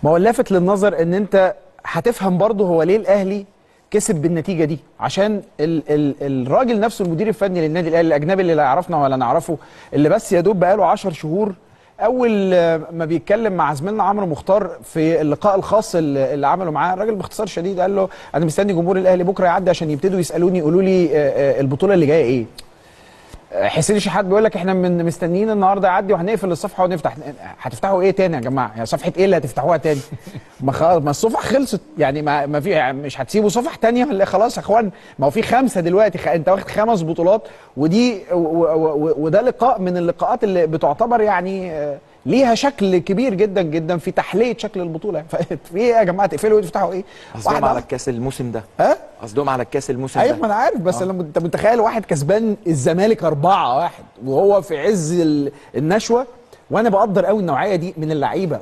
ما هو اللافت للنظر ان انت هتفهم برضه هو ليه الاهلي كسب بالنتيجه دي، عشان الراجل نفسه المدير الفني للنادي الاهلي الاجنبي اللي لا يعرفنا ولا نعرفه، اللي بس يا دوب بقاله 10 شهور، اول ما بيتكلم مع زميلنا عمرو مختار في اللقاء الخاص اللي عمله معاه، الراجل باختصار شديد قال له انا مستني جمهور الاهلي بكره يعدي عشان يبتدوا يسالوني يقولوا لي البطوله اللي جايه ايه. حسين الشحات بيقول لك احنا مستنيين النهارده يعدي وهنقفل الصفحه ونفتح. هتفتحوا ايه تاني يا جماعه؟ يعني صفحه ايه اللي هتفتحوها تاني؟ ما الصفح خلصت، يعني ما في، يعني مش هتسيبوا صفح تانيه ولا خلاص يا اخوان؟ ما هو في 5 دلوقتي، انت واخد 5 بطولات، ودي وده لقاء من اللقاءات اللي بتعتبر يعني ليها شكل كبير جدا جدا في تحليه شكل البطوله. في ايه يا جماعه تقفلوا وتفتحوا ايه؟ قصدهم على الكاس الموسم ده. قصدهم على الكاس الموسم ايوه ده. ما انا عارف، بس لما انت متخيل واحد كسبان الزمالك 4-1 وهو في عز النشوه، وانا بقدر قوي النوعيه دي من اللعيبه